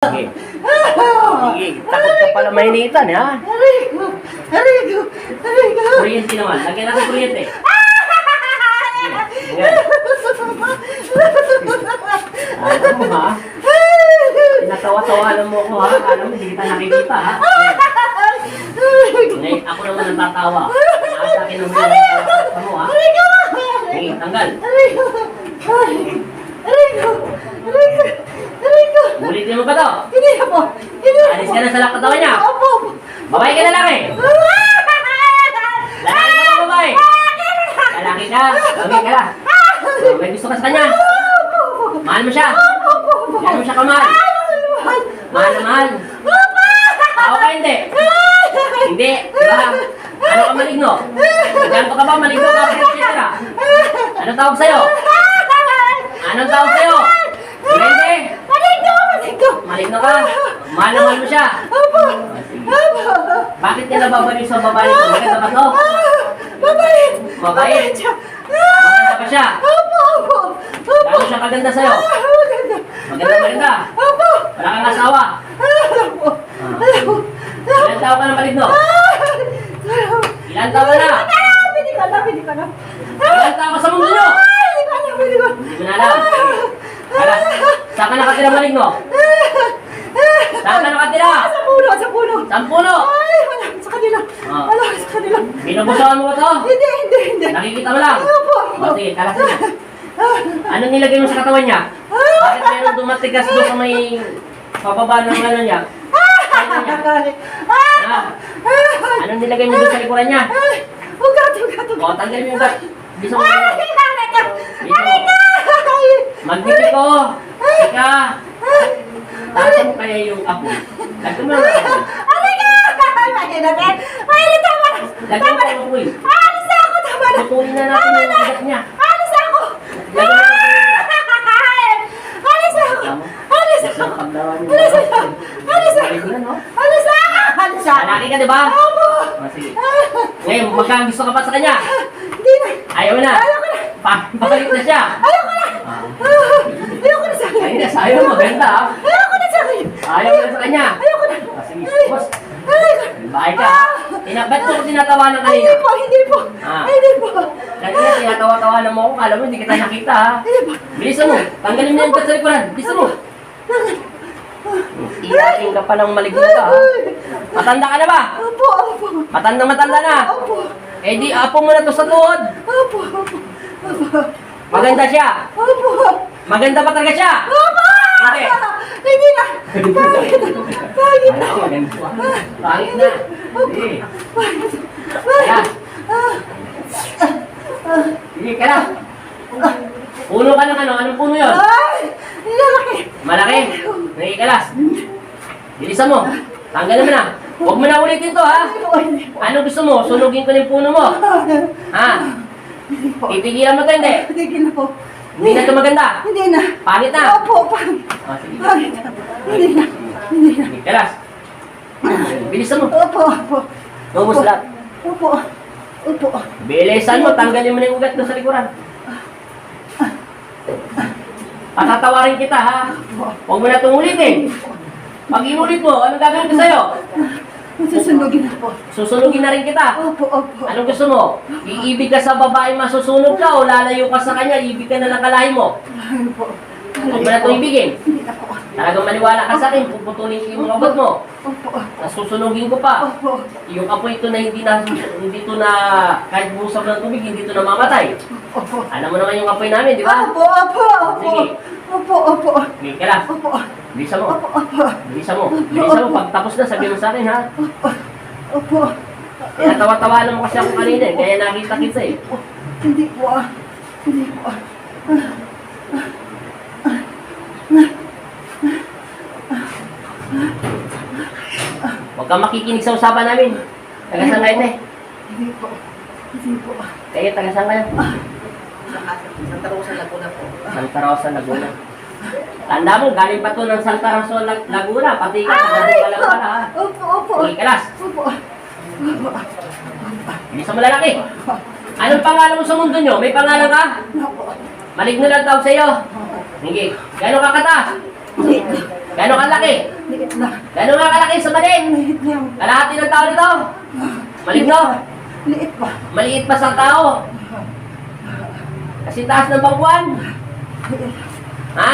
Sige. Sige. Takot ka pala mainitan, ha? Aray ko. Kuryente naman. Lagyan natin kuryente. Ayan. Alam mo, ha? Pinatawa-tawanan mo ako, ha? Alam mo, hindi kita nakikita, ha? Ngayon, ako naman ang tatawa. Nasa akin ang mga mo, ha? Sige, tanggal. Ulitin mo ba to? Hindi na po. Alis ka na sa katawan niya. Opo. Babae ka lalaki. Lalaki ka ba babae? Lalaki ka. Babae ka na. May gusto ka sa kanya. Mahal mo siya. Mahal mo siya kamahal. Mahal na mahal. Ako ka hindi. Hindi. Diba? Ano ka maligno? Ganto ka ba? Maligno ka? Etc. Anong tawag sa'yo? Anong tawag sa'yo? Hindi. Maligno ka. Mahal na mahal mo siya. Bakit niya nababalik sa babae ko? Maganda ba to? Mabait. Maganda ba siya? Gano'n siya kaganda sa'yo? Maganda. Wala kang asawa? Ilan tao ka na maligno? Ilan tao ka na? Pili ka na. Ilan tao ka sa mundo nyo? Hindi ko na alam. Alas, saan ka nakatira maligno? Saan ka nakatira? Sa puno. Saan puno? Ay, wala sa kanila. Binubusahan mo ba to? Hindi. Nakikita mo lang? Opo. O sige, kalasin na. Anong nilagay mo sa katawan niya? Bakit meron dumatigas doon sa may pababa ng ano niya? Anong nilagay mo doon sa likuran niya? Ugat. O, tanggalin mo yung ugat. Bisa mo. Magdipit ko. Ika. Tasan mo kaya yung apoy. Lagyan mo lang ang apoy. Lagyan mo ang apoy. Tutunin na natin yung ugat niya. Lagyan mo ang Lalaki ka, di ba? Sige. Ngayon, magkang gusto ka pa sa kanya? Hindi na. Ayaw na. Pabalik na siya. Ayoko na sa kanya. Ay, ayaw mo. Ganda, ha? Ayoko na sa kanya. Ayaw mo na sa kanya. Ayoko na. Sige, boss. Bahay ka. Ba't mo ko tinatawanan kanina? Hindi po. Hindi po. Kanina, tinatawa-tawanan mo ako. Kala mo, hindi kita nakita, ha? Bilisan mo. Tanggalin mo yung ugat sa likuran. Bilisan mo. Iyakin ka pa ng maligno ka, ha? Matanda ka na ba? Opo. Matanda na. Opo. Eh di, apo mo na to sa tuhod. Opo. Maganda siya. Opo. Maganda pa talaga siya. Opo. Hindi. Hindi na. Pangit na. Pangit na. Hindi. Kaya. Hindi ka na. Puno ka ng ano? Anong puno yun? Ay! Lalaki. Malaki. Nakikalas. Bilisan mo. Tanggalin mo na. Huwag mo na ulitin to, ha? Ano gusto mo? Sunugin ko na yung puno mo. Ha? Titigilan mo to, hindi? Tigil na po. Hindi na ito maganda. Hindi na. Pangit na. Opo, pangit. Sige. Pangit na. Hindi na. Kalas. Bilisan mo. Opo. Ubus lahat. Opo. Bilisan mo. Tanggalin mo na yung ugat doon sa likuran. Patatawarin kita, ha? Huwag mo na itong ulitin. Pag inulit mo, anong gagawin ko sa'yo? Susunugin na po. Susunugin na rin kita. Opo. Anong gusto mo? Iibig ka sa babae, masusunog ka o lalayo ka sa kanya, ibig ka na lang kalahin mo? Ayun po. Huwag mo na itong ibigin. Hindi na po. Talagang maniwala ka sa akin, puputulin ko yung mga ugat mo. Opo. Nasusunugin ko pa. Opo. Yung apoy ito na hindi to na kahit busap ng tubig, hindi to namamatay. Opo. Alam mo naman yung apoy namin, di ba? Opo. Sige. Opo. Okay, kailan? Opo. Bilisan mo. Opo. Bilisan mo. Pag tapos na, sabihin mo sa akin, ha? Opo. Tinatawa-tawanan mo kasi ako kanina, kaya nakita kita eh. Hindi po. Huwag kang makikinig sa usapan namin. Taga-saan kayo, te? Hindi po. Kayo, taga-saan kayo? Santa Rosa, Laguna po. Santa Rosa, Laguna. Tanda mo, galing pa to ng Santa Rosa, Laguna. Pati ka, taga-saan lang pala, ha? Opo. Okay, kalas. Opo. Hindi sa malalaki. Anong pangalan mo sa mundo nyo? May pangalan ka? Opo. Maligno lang tawag sa'yo. Hindi. Gano'n ka kataas? Gano'ng kalaki? Liit na. Gano'ng nga kalaki sa baling? Liit lang. Kalahati ng tao nito. Maligno. Liit pa. Maliit pa sa tao. Kasi taas ng bangkuan. Ha?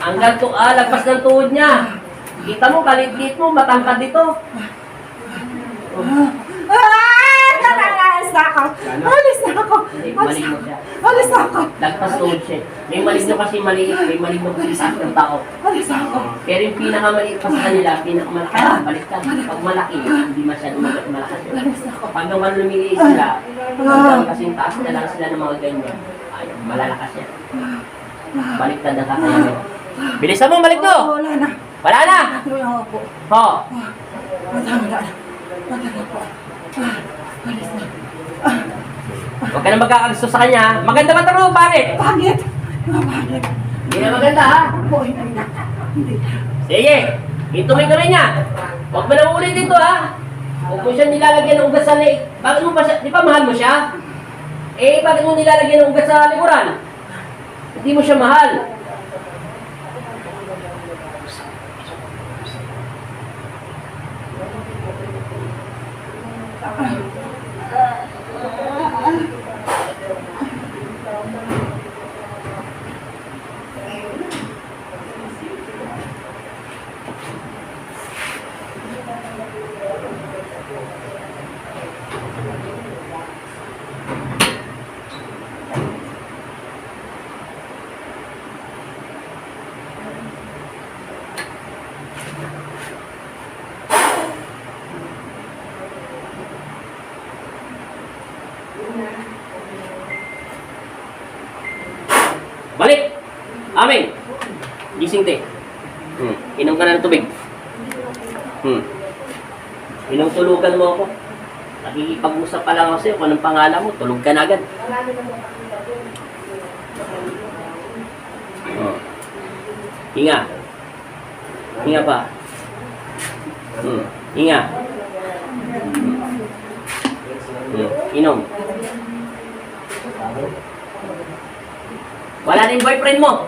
Hanggang lagpas ng tuhod niya. Kita mo, kalit-lit mo, matangkad dito. Alis na ako. Alis na ako. Maligno siya. Alis na ako. Lagpas tuhod siya. May maligno kasi maliit, may maligno kasi taas ng tao. Alis na ako. Pero yung pinakamaliit pa sa kanila, pinakamalaki, baliktad. Pag malaki, hindi masyadong malakas yun. Alis na ako. Pag naman lumiliit sila, hanggang kasing taas na lang sila ng mga ganyan, ay, malalakas yan. Baliktad ang kakayanin. Bilisan mo, balik to! Wala na. Wala na! Wala ako. Ho! Wala na. Wala na po. Alis na. Huwag ka na magkakagusto sa kanya. Maganda ba ito, pangit? Pangit. Pangit. Hindi na maganda, ha? Po, hindi na. Hindi na. Sige, ituloy ka rin niya. Huwag mo nang ulit dito, ha? Huwag mo siya nilalagyan ng ugat sa leg. Bakit mo ba siya, di ba mahal mo siya? Eh, bakit mo nilalagyan ng ugat sa likuran? Hindi mo siya mahal. Balik! Amin! Gising te. Inom ka na ng tubig. Tulugan mo ako. Nakikipag-usap pa lang ako sa'yo kung anong pangalan mo. Tulog ka na agad. Hinga. Hinga pa. Hinga. Inom. Wala na yung boyfriend mo.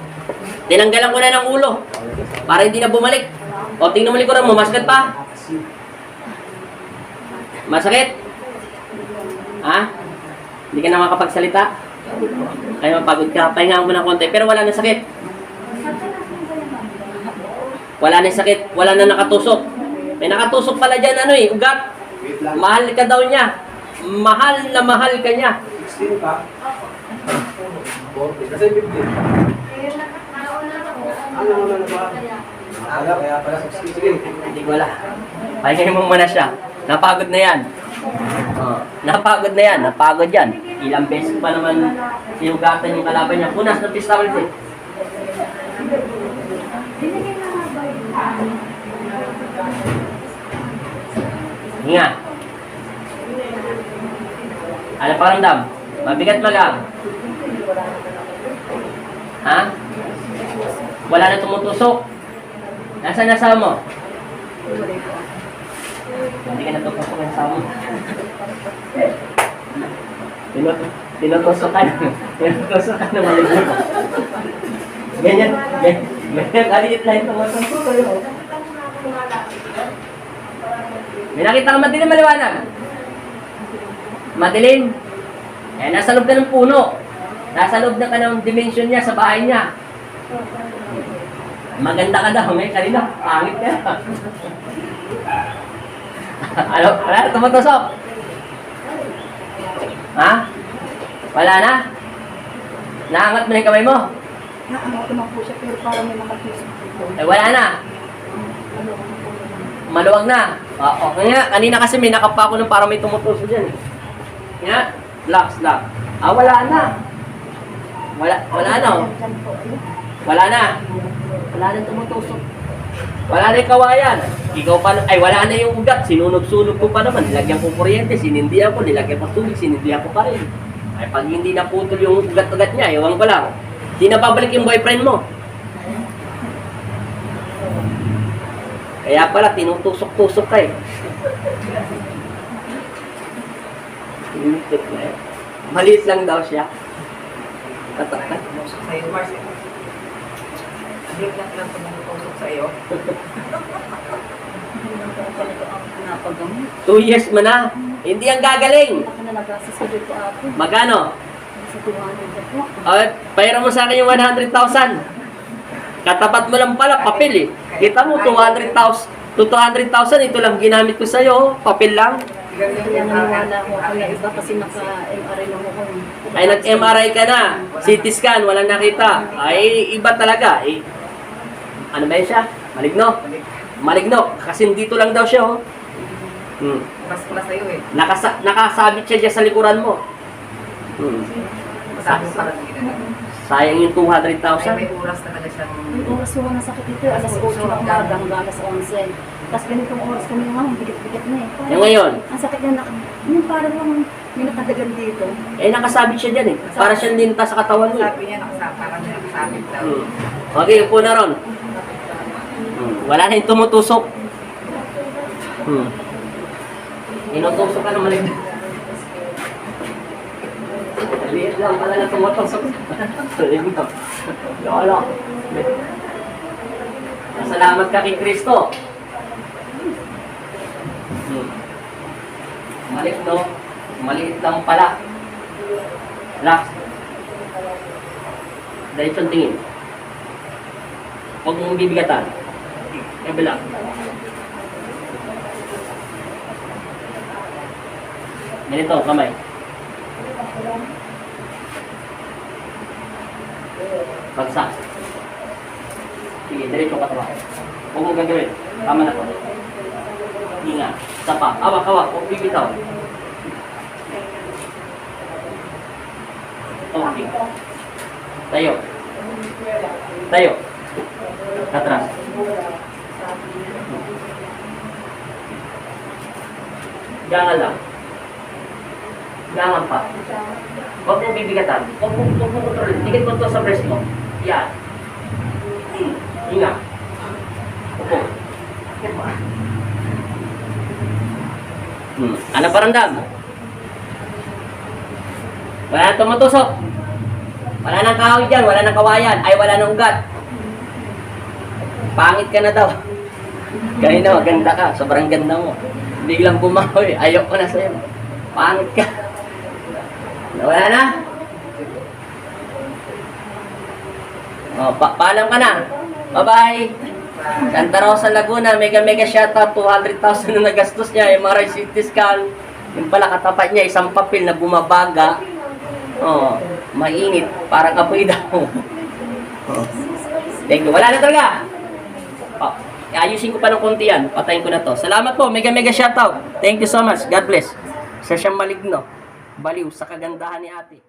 Tinanggalan ko na ng ulo. Para hindi na bumalik. O, tingnan mo likuran mo. Masakit pa? Masakit? Ha? Hindi ka na makapagsalita? Kaya mapagod ka. Pahinga mo ng konti. Pero wala na sakit. Wala na sakit. Wala na nakatusok. May nakatusok pala dyan, ugat. Mahal ka daw niya. Mahal na mahal ka niya. 16 pa? 40. Kasi 15. Ano na ba? Ala, kaya pala 16. Sige. Hindi ko wala. Pahingahin mo muna siya. Napagod na yan. Napagod na yan. Napagod yan. Ilang beses pa naman sinugatan yung kalaban niya. Punas ng pista ulit eh. Hinga. Ano paramdam? Mabigat magang? Ha? Wala na tumutusok? Nasaan nasa mo? Hindi ka natutusok ng sama. Tinutusok ka na. Tinutusok ka na maliit. Ganyan. Ganyan. Kaliit lang yung tumutusok ko yun. May nakita ka madilim, maliwanag. Madilim. Eh, nasa loob ka ng puno. Nasa loob na ka ng dimension niya sa bahay niya. Maganda ka daw. Ngayon kanina, pangit ka. Ano? Wala? Tumutusok? Ha? Wala na? Naangat mo na yung kamay mo? Naangat naman po siya pero parang may nakatusok dito. Eh, wala na. Maluwag na. Oo. Kaya kanina kasi may nakapa ko ng parang may tumutusok dyan. Kaya, relax lang. Wala na. Wala na. Wala na. Wala na tumutusok. Wala na yung kawayan. Ikaw pa, wala na yung ugat. Sinunog-sunog ko pa naman. Nilagyan ko kuryente, sinindihan ko. Nilagyan ko tubig, sinindihan ko pa rin. Ay, pag hindi naputol yung ugat-ugat niya, ewan ko lang. Hindi na babalik yung boyfriend mo. Kaya pala, tinutusok-tusok ka eh. Maliit lang daw siya. Tatak. Hindi lang lang tumutusok sa iyo. Napagamit. 2 years mo na. Hindi ang gagaling. Ako na nag-assess ko dito ako. Magkano? Sa 200 na po. Pera mo sa akin yung 100,000. Katapat mo lang pala, papel eh. Kita mo, 200,000. To 200,000, ito lang ginamit ko sa'yo. Papel lang. Kaya naniwala ko ako na iba kasi naka-MRI lang ako. Ay, nag-MRI ka na. CT scan, walang nakita. Ay, iba talaga. Eh, ano ba yun siya? Maligno. Maligno. Kasi dito lang daw siya, oh. Mas pala sa'yo eh. Nakasabit siya dyan sa likuran mo. Masabi pala hindi na. Sayang yung 200,000. May oras talaga siya. May oras ko na sakit ito. Alas 8 na umaga hanggang alas 11. Tapos ganitong oras kami nga, bigat-bigat na eh. Parang- Yung ngayon? Ang sakit na yung parang lang may nakadagan dito. Eh, nakasabit siya dyan eh. Para siyang linta sa katawan mo eh. Sabi niya, parang nakasabit daw. Okay, upo na ron. Wala na yung tumutusok. Inutusok ka na maligno. Liit lang pala na tumutusok. Maligno. Wala. Salamat ka kay Kristo. Maligno. Maliit lang pala. Relax. Diretso ang tingin. Huwag mong bibigatan. Kabila. Ganito, kamay. Bagsak. Sige, diretso ka tawa. Huwag mong gagawin. Tama na to. Hinga. Isa pa. Awak, awak. Huwag bibitaw. Okay. Tayo. Tayo. Atras. Gangan lang. Gangan pa. Huwag mong bibigatan. Huwag mong kontrol. Tigit mo to sa breast mo. Yan. Hinga. Upo. Ano paramdam? Wala nang tumutusok. Wala nang kahoy dyan. Wala nang kawayan. Ay, wala nang ugat. Pangit ka na daw. Kanina, maganda ka. Sobrang ganda mo. Biglang bumahoy. Ayok ko na sa'yo. Pangit ka. Wala na? Oh, paalam ka na. Bye-bye. Santa Rosa, Laguna. Mega shoutout. 200,000 na nagastos niya. MRI CT scan. Yung pala katapat niya, isang papel na bumabaga. Oh, mainit. Parang apoy daw. Oh. Thank you. Wala na talaga. Oh, ayusin ko pa ng konti yan. Patayin ko na to. Salamat po. Mega shoutout. Thank you so much. God bless. Sa siyang maligno. Baliw sa kagandahan ni ate.